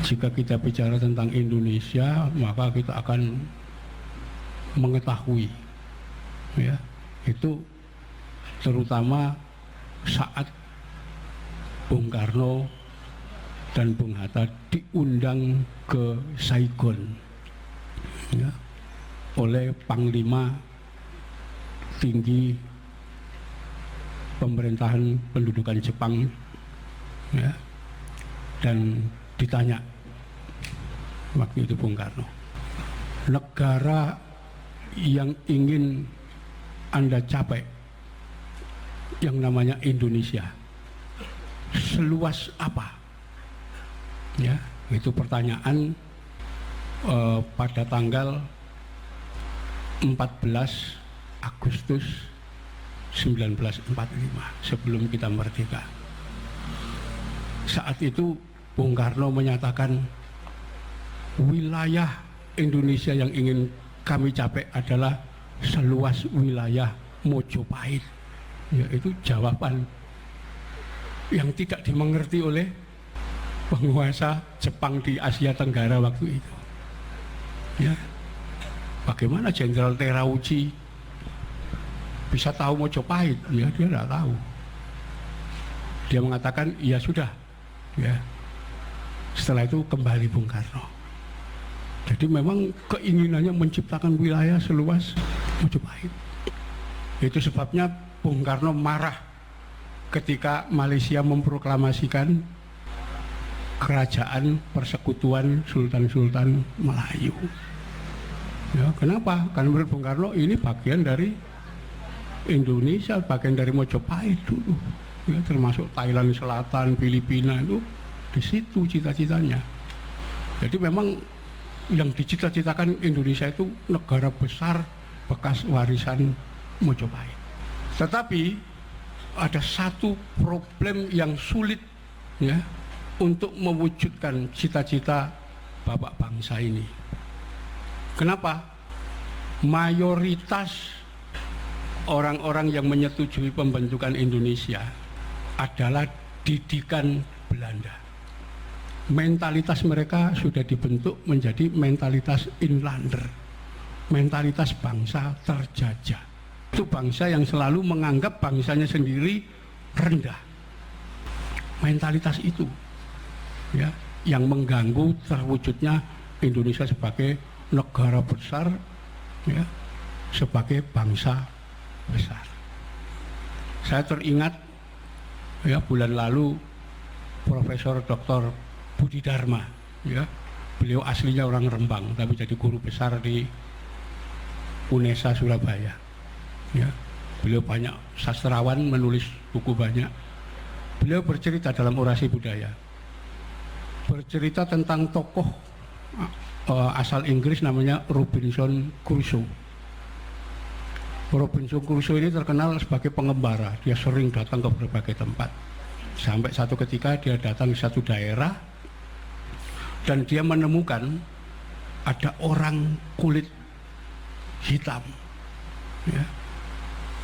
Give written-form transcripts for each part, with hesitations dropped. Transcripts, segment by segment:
Jika kita bicara tentang Indonesia, maka kita akan mengetahui, ya, itu terutama saat Bung Karno dan Bung Hatta diundang ke Saigon, ya, oleh Panglima tinggi pemerintahan pendudukan Jepang, ya, dan ditanya waktu itu Bung Karno, negara yang ingin Anda capai yang namanya Indonesia seluas apa? Ya, itu pertanyaan pada tanggal 14 Agustus 1945 sebelum kita merdeka. Saat itu Bung Karno menyatakan wilayah Indonesia yang ingin kami capai adalah seluas wilayah Mojopahit. Yaitu jawaban yang tidak dimengerti oleh penguasa Jepang di Asia Tenggara waktu itu. Ya, bagaimana Jenderal Terauchi bisa tahu Mojopahit? Ya, dia tidak tahu. Dia mengatakan, ya sudah. Ya. Setelah itu kembali Bung Karno. Jadi memang keinginannya menciptakan wilayah seluas Mojopahit. Itu sebabnya Bung Karno marah ketika Malaysia memproklamasikan kerajaan persekutuan Sultan-Sultan Melayu. Ya, kenapa? Karena menurut Bung Karno ini bagian dari Indonesia, bagian dari Mojopahit dulu. Ya, termasuk Thailand Selatan, Filipina itu di situ cita-citanya. Jadi memang yang dicita-citakan Indonesia itu negara besar bekas warisan Mojopahit. Tetapi ada satu problem yang sulit, ya, untuk mewujudkan cita-cita bapak bangsa ini. Kenapa? Mayoritas orang-orang yang menyetujui pembentukan Indonesia adalah didikan Belanda. Mentalitas mereka sudah dibentuk menjadi mentalitas inlander, mentalitas bangsa terjajah. Itu bangsa yang selalu menganggap bangsanya sendiri rendah. Mentalitas itu, ya, yang mengganggu terwujudnya Indonesia sebagai negara besar, ya, sebagai bangsa besar. Saya teringat, ya, bulan lalu Profesor Dr. Budi Dharma, ya, beliau aslinya orang Rembang tapi jadi guru besar di UNESA Surabaya. Ya, beliau banyak sastrawan, menulis buku banyak. Beliau bercerita dalam Orasi Budaya, bercerita tentang tokoh asal Inggris namanya Robinson Crusoe. Robinson Crusoe ini terkenal sebagai pengembara. Dia sering datang ke berbagai tempat. Sampai satu ketika dia datang ke satu daerah dan dia menemukan ada orang kulit hitam. Ya.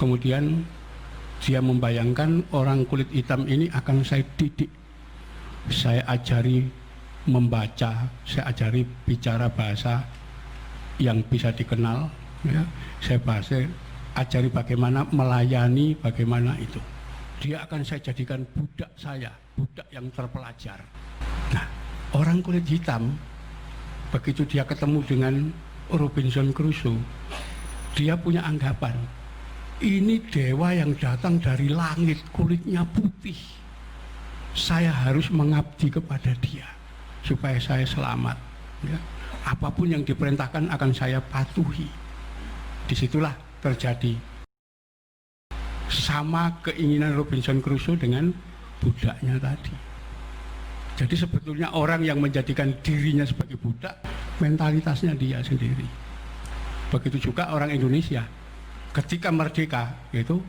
Kemudian dia membayangkan orang kulit hitam ini akan saya didik, saya ajari membaca, saya ajari bicara bahasa yang bisa dikenal, ya. Saya ajari bagaimana melayani, bagaimana itu. Dia akan saya jadikan budak saya, budak yang terpelajar. Nah, orang kulit hitam, begitu dia ketemu dengan Robinson Crusoe, dia punya anggapan, ini dewa yang datang dari langit, kulitnya putih. Saya harus mengabdi kepada dia supaya saya selamat. Ya. Apapun yang diperintahkan akan saya patuhi. Disitulah terjadi sama keinginan Robinson Crusoe dengan budaknya tadi. Jadi sebetulnya orang yang menjadikan dirinya sebagai budak, mentalitasnya dia sendiri. Begitu juga orang Indonesia. Ketika merdeka, itu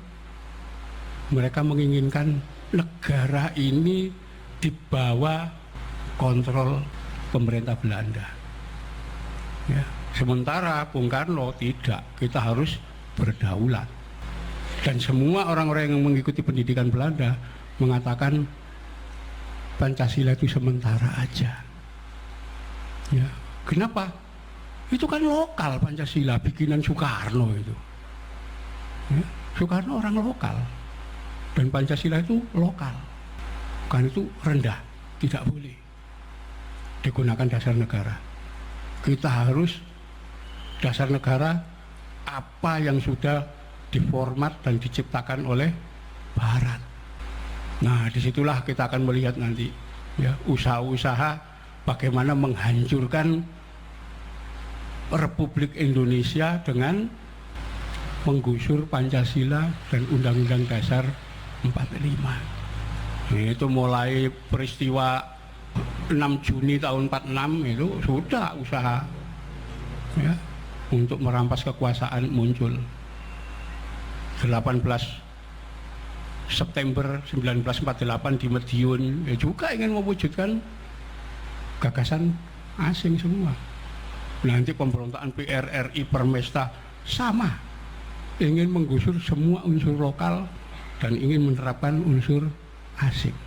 mereka menginginkan negara ini di bawah kontrol pemerintah Belanda. Ya. Sementara Bung Karno tidak, kita harus berdaulat. Dan semua orang-orang yang mengikuti pendidikan Belanda mengatakan Pancasila itu sementara aja. Ya, kenapa? Itu kan lokal Pancasila, bikinan Soekarno itu. Ya, Soekarno orang lokal, dan Pancasila itu lokal, kan itu rendah, tidak boleh digunakan dasar negara. Kita harus dasar negara apa yang sudah diformat dan diciptakan oleh Barat. Nah, disitulah kita akan melihat nanti ya usaha-usaha bagaimana menghancurkan Republik Indonesia dengan menggusur Pancasila dan Undang-Undang Dasar 45. Itu mulai peristiwa 6 Juni tahun 46 itu sudah usaha ya untuk merampas kekuasaan muncul. 18 September 1948 di Madiun ya juga ingin mewujudkan gagasan asing semua. Nanti pemberontakan PRRI Permesta sama, ingin menggusur semua unsur lokal dan ingin menerapkan unsur asing.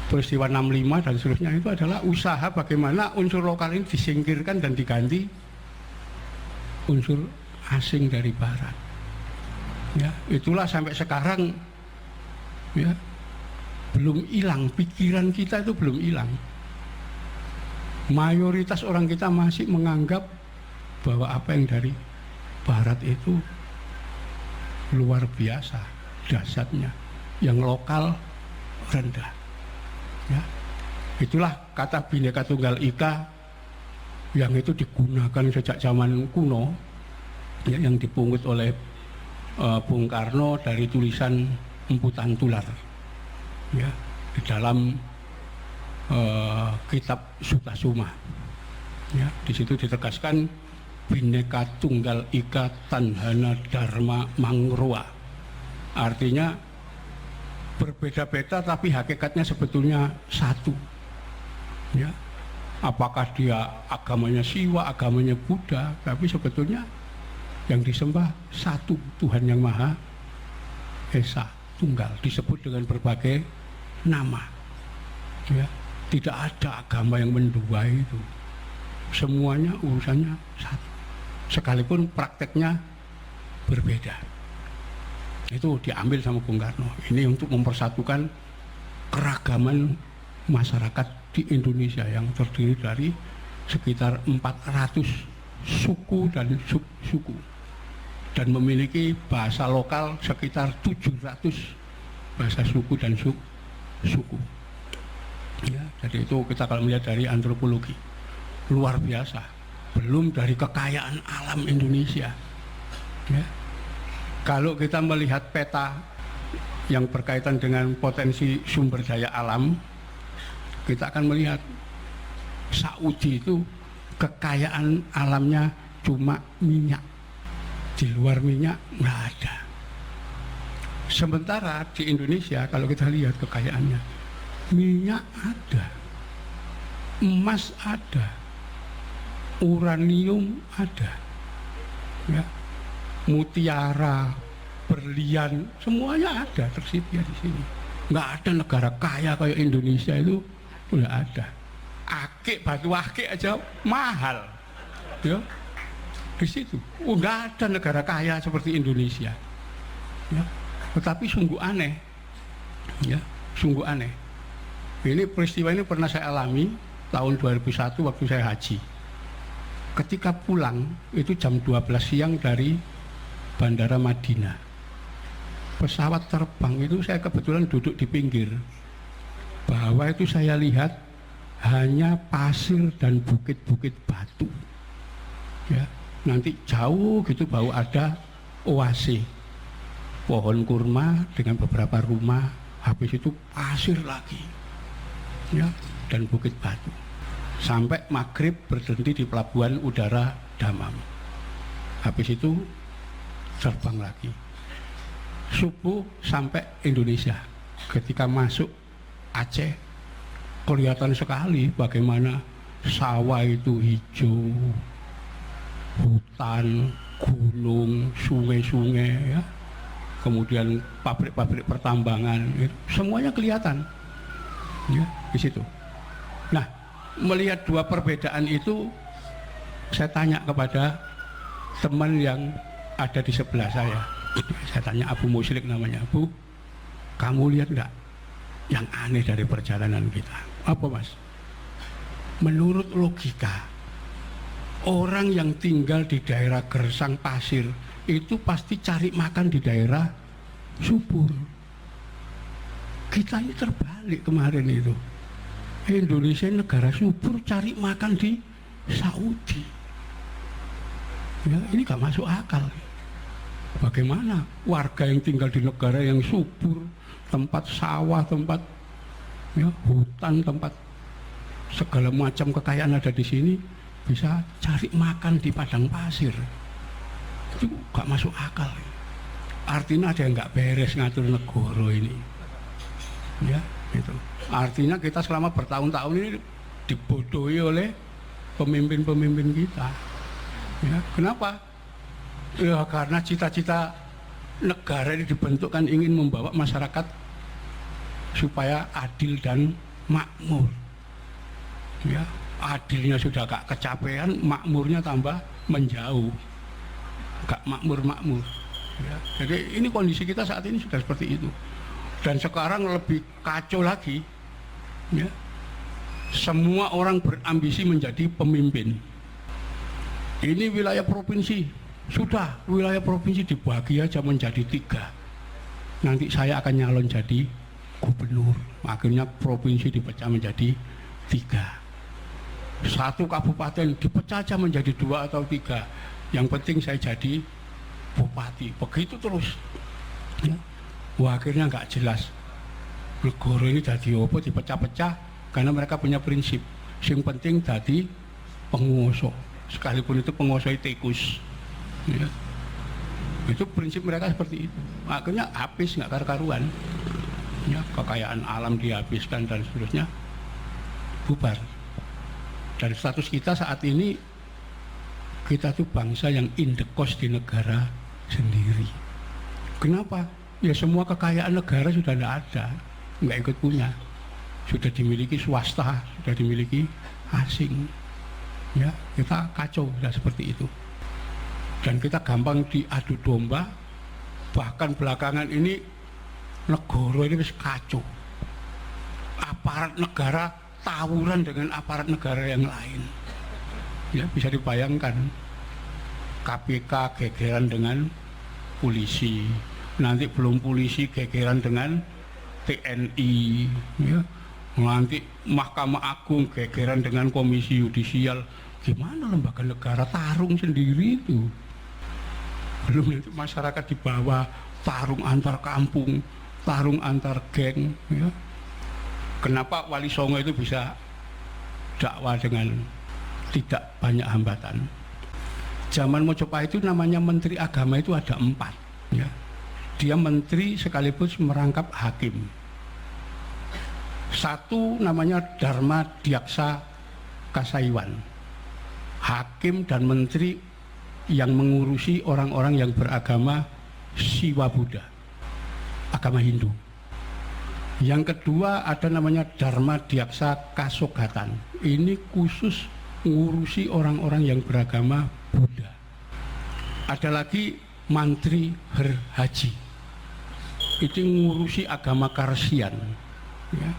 Peristiwa 65 dan seterusnya itu adalah usaha bagaimana unsur lokal ini disingkirkan dan diganti unsur asing dari Barat. Ya, itulah sampai sekarang ya belum hilang, pikiran kita itu belum hilang. Mayoritas orang kita masih menganggap bahwa apa yang dari Barat itu luar biasa dahsyatnya, yang lokal rendah. Ya, itulah kata Bhinneka Tunggal Ika yang itu digunakan sejak zaman kuno, ya, yang dipungut oleh Bung Karno dari tulisan Emputan Tular, ya, di dalam kitab Sutasoma. Ya, di situ ditegaskan Bhinneka Tunggal Ika Tanhana Dharma Mangroa. Artinya berbeda-beda tapi hakikatnya sebetulnya satu. Ya, apakah dia agamanya Siwa, agamanya Buddha, tapi sebetulnya yang disembah satu, Tuhan yang Maha Esa, Tunggal, disebut dengan berbagai nama. Ya, tidak ada agama yang mendua itu. Semuanya urusannya satu, sekalipun prakteknya berbeda. Itu diambil sama Bung Karno. Ini untuk mempersatukan keragaman masyarakat di Indonesia yang terdiri dari sekitar 400 suku dan subsuku, dan memiliki bahasa lokal sekitar 700 bahasa suku dan suku. Ya, jadi itu kita kalau melihat dari antropologi luar biasa, belum dari kekayaan alam Indonesia. Ya. Kalau kita melihat peta yang berkaitan dengan potensi sumber daya alam, kita akan melihat Saudi itu kekayaan alamnya cuma minyak. Di luar minyak nggak ada. Sementara di Indonesia kalau kita lihat kekayaannya, minyak ada, emas ada, uranium ada, ya, mutiara, berlian, semuanya ada tersedia di sini. Nggak ada negara kaya kayak Indonesia itu, nggak ada. Akik, batu akik aja mahal, ya. Di situ, nggak ada negara kaya seperti Indonesia. Ya. Tetapi sungguh aneh, ya, sungguh aneh. Ini peristiwa ini pernah saya alami tahun 2001 waktu saya haji. Ketika pulang itu jam 12 siang dari Bandara Madinah. Pesawat terbang itu saya kebetulan duduk di pinggir. Bahwa itu saya lihat hanya pasir dan bukit-bukit batu. Ya, nanti jauh gitu baru ada oase, pohon kurma dengan beberapa rumah. Habis itu pasir lagi, ya, dan bukit batu. Sampai maghrib berhenti di pelabuhan udara Damam. Habis itu terbang lagi. Subuh sampai Indonesia. Ketika masuk Aceh, kelihatan sekali bagaimana sawah itu hijau, hutan, gunung, sungai-sungai, ya, kemudian pabrik-pabrik pertambangan, semuanya kelihatan, ya, di situ. Nah, melihat dua perbedaan itu, saya tanya kepada teman yang ada di sebelah saya. Saya tanya, Abu Muslik namanya, Bu, kamu lihat nggak yang aneh dari perjalanan kita? Apa Mas? Menurut logika, orang yang tinggal di daerah gersang pasir itu pasti cari makan di daerah subur. Kita ini terbalik kemarin itu. Indonesia negara subur, cari makan di Saudi. Ya, ini gak masuk akal. Bagaimana warga yang tinggal di negara yang subur, tempat sawah, tempat ya, hutan, tempat segala macam kekayaan ada di sini, bisa cari makan di padang pasir? Itu gak masuk akal. Artinya ada yang gak beres ngatur negara ini. Ya, itu. Artinya kita selama bertahun-tahun ini dibodohi oleh pemimpin-pemimpin kita. Ya, kenapa? Ya karena cita-cita negara ini dibentukkan ingin membawa masyarakat supaya adil dan makmur. Ya, adilnya sudah gak kecapean, makmurnya tambah menjauh, gak makmur-makmur. Ya, jadi ini kondisi kita saat ini sudah seperti itu. Dan sekarang lebih kacau lagi, ya. Semua orang berambisi menjadi pemimpin. Ini wilayah provinsi, sudah wilayah provinsi dibagi aja menjadi 3. Nanti saya akan nyalon jadi gubernur. Akhirnya provinsi dipecah menjadi 3. Satu kabupaten dipecah aja menjadi 2 atau 3. Yang penting saya jadi bupati. Begitu terus. Ya. Wah, akhirnya nggak jelas. Negara ini jadi apa dipecah-pecah karena mereka punya prinsip. Yang penting jadi penguasa. Sekalipun itu penguasa tikus. Ya. Itu prinsip mereka seperti itu. Akhirnya habis, nggak karu-karuan. Ya, kekayaan alam dihabiskan dan seterusnya, bubar. Dan status kita saat ini, kita tuh bangsa yang indekos di negara sendiri. Kenapa? Ya semua kekayaan negara sudah tidak ada, nggak ikut punya. Sudah dimiliki swasta, sudah dimiliki asing. Ya, kita kacau sudah seperti itu. Dan kita gampang diadu domba. Bahkan belakangan ini negara ini wis kacau. Aparat negara tawuran dengan aparat negara yang lain. Ya, bisa dibayangkan. KPK gegeran dengan polisi. Nanti belum polisi gegeran dengan TNI. Ya. Nanti Mahkamah Agung gegeran dengan Komisi Yudisial. Gimana lembaga negara tarung sendiri itu? Belum nanti masyarakat di bawah, tarung antar kampung, tarung antar geng. Ya. Kenapa Wali Songo itu bisa dakwah dengan tidak banyak hambatan? Zaman Mojopahit itu namanya Menteri Agama itu ada 4. Ya. Dia menteri sekaligus merangkap hakim. Satu namanya Dharma Diaksa Kasaiwan, hakim dan menteri yang mengurusi orang-orang yang beragama Siwa Buddha, agama Hindu. Yang kedua ada namanya Dharma Diaksa Kasogatan. Ini khusus mengurusi orang-orang yang beragama Buddha. Ada lagi Mantri Herhaji, itu mengurusi agama Karsian, ya,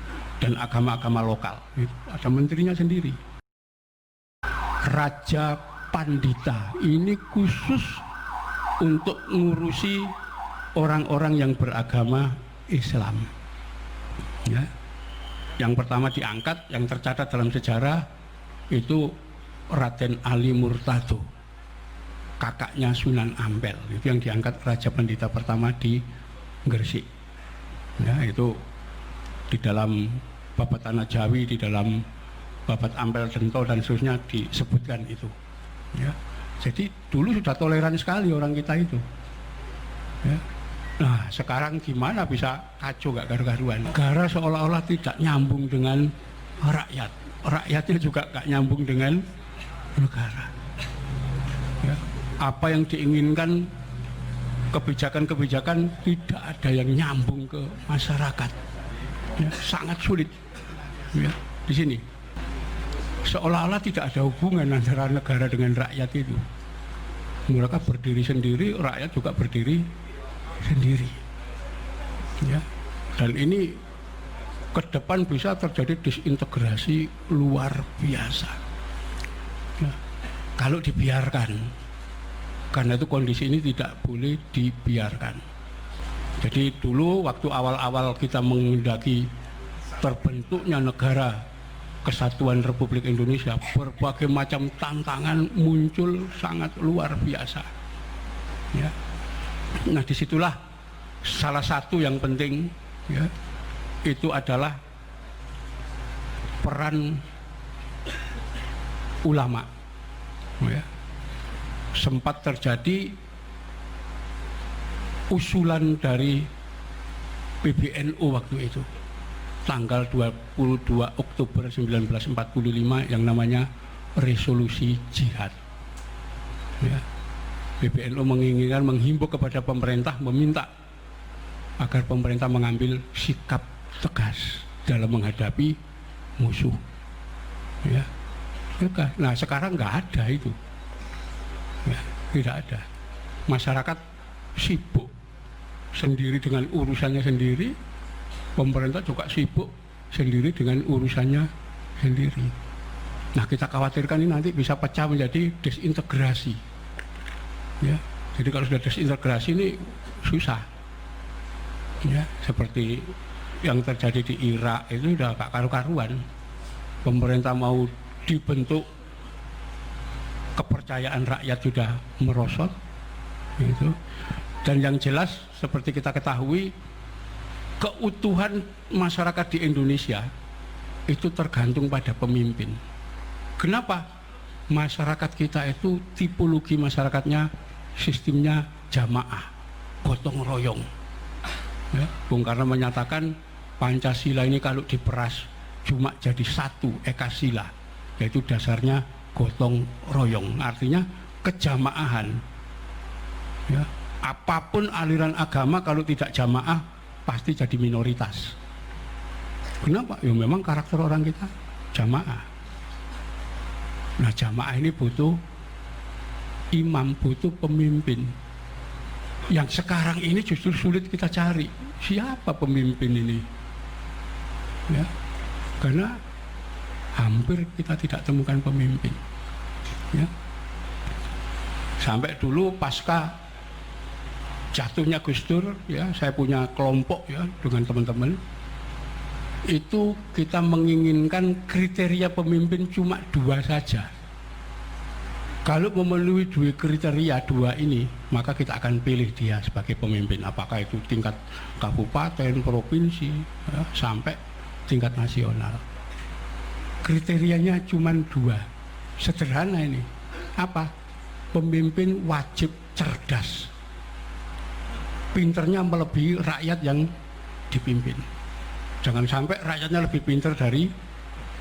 dan agama-agama lokal. Ada menterinya sendiri. Raja Pandita ini khusus untuk mengurusi orang-orang yang beragama Islam. Ya. Yang pertama diangkat, yang tercatat dalam sejarah itu Raden Ali Murtado, kakaknya Sunan Ampel. Itu yang diangkat Raja Pandita pertama di Gresik. Ya, itu di dalam Babat Tanah Jawi, di dalam Babat Ampel Dento dan seterusnya disebutkan itu. Ya. Jadi dulu sudah toleran sekali orang kita itu. Ya. Nah sekarang gimana bisa kacau gak karu-karuan? Negara seolah-olah tidak nyambung dengan rakyat. Rakyatnya juga gak nyambung dengan negara. Ya. Apa yang diinginkan, kebijakan-kebijakan tidak ada yang nyambung ke masyarakat. Ya, sangat sulit. Ya, di sini. seolah-olah tidak ada hubungan antara negara dengan rakyat itu. Mereka berdiri sendiri, rakyat juga berdiri sendiri. Ya. Dan ini ke depan bisa terjadi disintegrasi luar biasa. Ya. Kalau dibiarkan, karena itu kondisi ini tidak boleh dibiarkan. Jadi dulu waktu awal-awal kita menghendaki terbentuknya negara Kesatuan Republik Indonesia, berbagai macam tantangan muncul sangat luar biasa. Ya. Nah disitulah salah satu yang penting, ya, itu adalah peran ulama. Ya. Sempat terjadi usulan dari PBNU waktu itu, tanggal 22 Oktober 1945 yang namanya resolusi jihad. Ya. PBNU menginginkan, menghimbau kepada pemerintah, meminta agar pemerintah mengambil sikap tegas dalam menghadapi musuh. Ya. Nah sekarang nggak ada itu, ya, tidak ada. Masyarakat sibuk sendiri dengan urusannya sendiri, pemerintah juga sibuk sendiri dengan urusannya sendiri. Nah kita khawatirkan ini nanti bisa pecah menjadi desintegrasi. Ya, jadi kalau sudah desintegrasi ini susah. Ya, seperti yang terjadi di Irak itu udah gak karu-karuan. Pemerintah mau dibentuk, kepercayaan rakyat sudah merosot. Gitu. Dan yang jelas seperti kita ketahui, keutuhan masyarakat di Indonesia itu tergantung pada pemimpin. Kenapa? Masyarakat kita itu tipologi masyarakatnya, sistemnya jamaah, gotong royong. Ya, Bung Karno menyatakan Pancasila ini kalau diperas cuma jadi satu ekasila, yaitu dasarnya gotong royong, artinya kejamaahan. Ya, apapun aliran agama kalau tidak jamaah pasti jadi minoritas. Kenapa? Ya memang karakter orang kita jamaah. Nah jamaah ini butuh imam, butuh pemimpin. Yang sekarang ini justru sulit kita cari. Siapa pemimpin ini? Ya, karena hampir kita tidak temukan pemimpin. Ya. Sampai dulu pasca jatuhnya Gus Dur, ya, saya punya kelompok ya dengan teman-teman. Itu kita menginginkan kriteria pemimpin cuma 2 saja. Kalau memenuhi 2 kriteria 2 ini, maka kita akan pilih dia sebagai pemimpin. Apakah itu tingkat kabupaten, provinsi, ya, sampai tingkat nasional. Kriterianya cuma 2, sederhana ini. Apa? Pemimpin wajib cerdas, pinternya melebihi rakyat yang dipimpin. Jangan sampai rakyatnya lebih pintar dari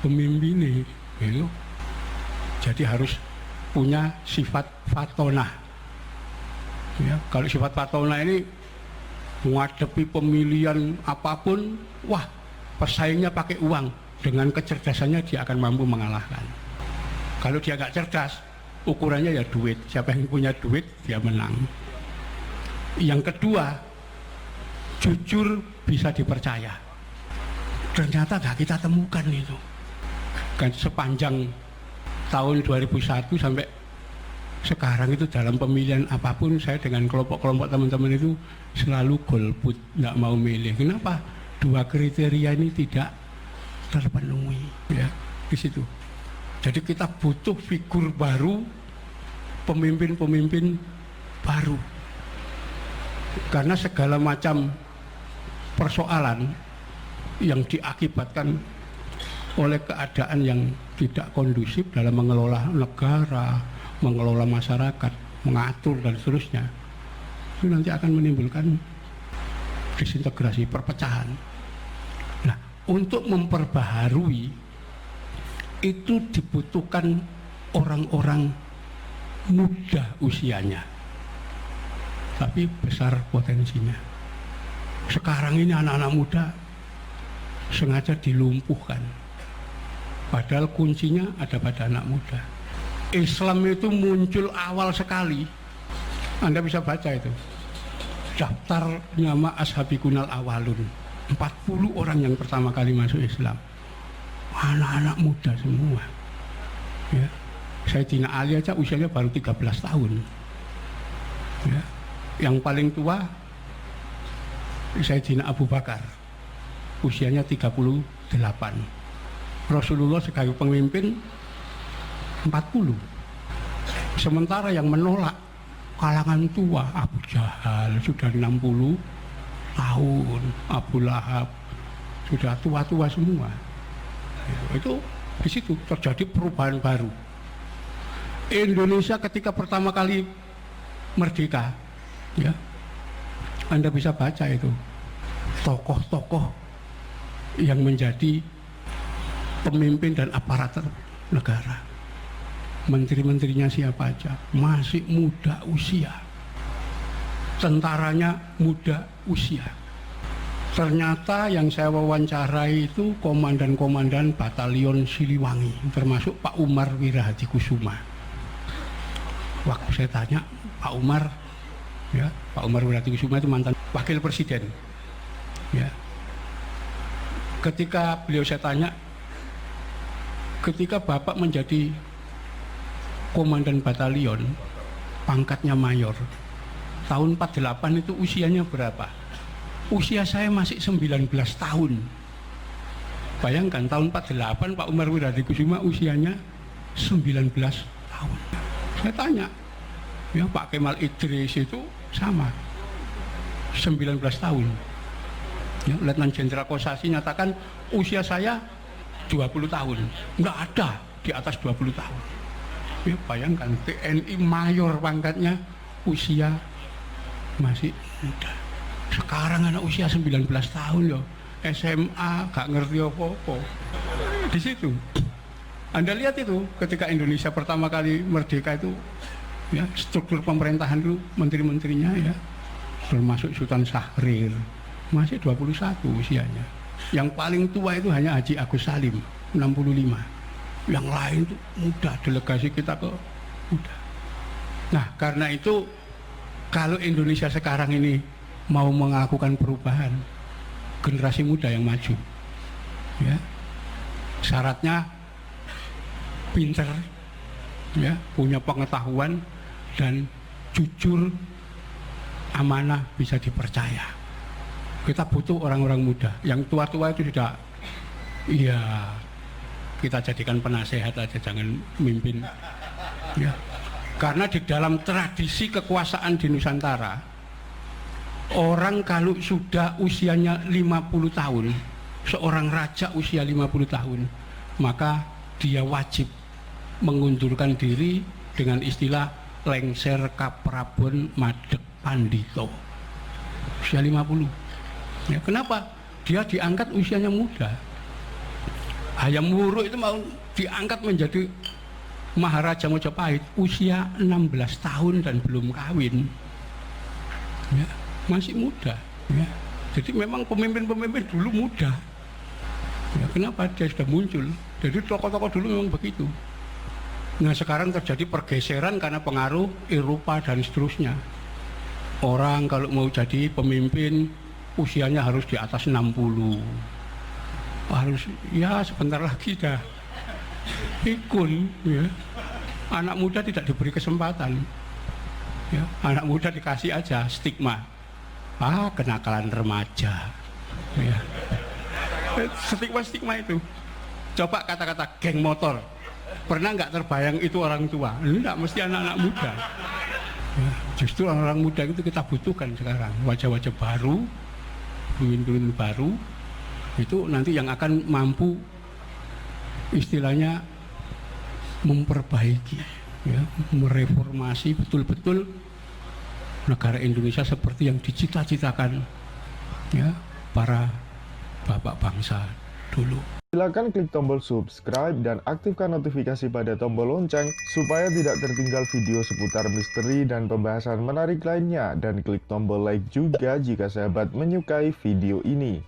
pemimpinnya, gitu. Jadi harus punya sifat fatonah. Ya, kalau sifat fatonah ini menghadapi pemilihan apapun, wah, pesaingnya pakai uang, dengan kecerdasannya dia akan mampu mengalahkan. Kalau dia nggak cerdas, ukurannya ya duit. Siapa yang punya duit dia menang. Yang kedua, jujur, bisa dipercaya. Ternyata nggak kita temukan itu. Kan sepanjang tahun 2001 sampai sekarang itu dalam pemilihan apapun, saya dengan kelompok-kelompok teman-teman itu selalu golput, nggak mau milih. Kenapa? 2 kriteria ini tidak terpenuhi, ya, di situ. Jadi kita butuh figur baru, pemimpin-pemimpin baru. Karena segala macam persoalan yang diakibatkan oleh keadaan yang tidak kondusif dalam mengelola negara, mengelola masyarakat, mengatur dan seterusnya, itu nanti akan menimbulkan disintegrasi, perpecahan. Nah, untuk memperbaharui itu dibutuhkan orang-orang muda usianya, tapi besar potensinya. Sekarang ini anak-anak muda sengaja dilumpuhkan. Padahal kuncinya ada pada anak muda. Islam itu muncul awal sekali. Anda bisa baca itu. Daftar nama Ashabikunal Awalun. 40 orang yang pertama kali masuk Islam. Anak-anak muda semua. Ya. Sayyidina Ali aja usianya baru 13 tahun. Ya. Yang paling tua Sayyidina Abu Bakar. Usianya 38. Rasulullah sebagai pemimpin 40. Sementara yang menolak kalangan tua, Abu Jahal sudah 60 tahun, Abu Lahab sudah tua-tua semua. Itu di situ terjadi perubahan baru. Indonesia ketika pertama kali merdeka, ya, Anda bisa baca itu tokoh-tokoh yang menjadi pemimpin dan aparatur negara. Menteri-menterinya siapa aja masih muda usia, tentaranya muda usia. Ternyata yang saya wawancarai itu komandan-komandan batalion Siliwangi, termasuk Pak Umar Wirahadikusuma. Waktu saya tanya Pak Umar, ya, Pak Umar Wirahadikusuma itu mantan wakil presiden, ya. Ketika beliau saya tanya, ketika Bapak menjadi komandan batalion, pangkatnya mayor, tahun 48 itu usianya berapa? Usia saya masih 19 tahun. Bayangkan tahun 48 Pak Umar Wirahadikusuma usianya 19 tahun. Saya tanya, ya, Pak Kemal Idris itu sama 19 tahun. Ya, Letnan Jenderal Kosasi nyatakan usia saya 20 tahun. Nggak ada di atas 20 tahun. Ya, bayangkan TNI mayor pangkatnya usia masih muda. Sekarang anak usia 19 tahun, ya, SMA gak ngerti apa-apa. Di situ Anda lihat itu ketika Indonesia pertama kali merdeka itu, ya, struktur pemerintahan itu menteri-menterinya, ya, termasuk Sultan Syahrir masih 21 usianya. Yang paling tua itu hanya Haji Agus Salim 65. Yang lain itu muda, delegasi kita ke muda. Nah, karena itu kalau Indonesia sekarang ini mau melakukan perubahan, generasi muda yang maju, ya, syaratnya pinter, ya, punya pengetahuan dan jujur, amanah, bisa dipercaya. Kita butuh orang-orang muda. Yang tua-tua itu sudah, iya, kita jadikan penasehat aja, jangan mimpin, ya. Karena di dalam tradisi kekuasaan di Nusantara, orang kalau sudah usianya 50 tahun, seorang raja usia 50 tahun, maka dia wajib mengundurkan diri dengan istilah lengser kaprabon madeg pandito. Usia 50. Ya, kenapa? Dia diangkat usianya muda. Hayam Wuruk itu mau diangkat menjadi Maharaja Mojopahit usia 16 tahun dan belum kawin, ya, masih muda, ya. Jadi memang pemimpin-pemimpin dulu muda, ya, kenapa dia sudah muncul? Jadi tokoh-tokoh dulu memang begitu. Nah, sekarang terjadi pergeseran karena pengaruh Eropa dan seterusnya. Orang kalau mau jadi pemimpin usianya harus di atas 60, harus, ya, sebentar lagi dah pikun, ya. Anak muda tidak diberi kesempatan, ya. Anak muda dikasih aja stigma, kenakalan remaja, ya. Stigma itu. Coba kata-kata geng motor, pernah nggak terbayang itu orang tua? Enggak, mesti anak-anak muda, ya. Justru orang-orang muda itu kita butuhkan sekarang, wajah-wajah baru, pemimpin baru, itu nanti yang akan mampu istilahnya memperbaiki, ya, mereformasi betul-betul negara Indonesia seperti yang dicita-citakan, ya, para bapak bangsa dulu. Silakan klik tombol subscribe dan aktifkan notifikasi pada tombol lonceng supaya tidak tertinggal video seputar misteri dan pembahasan menarik lainnya, dan klik tombol like juga jika sahabat menyukai video ini.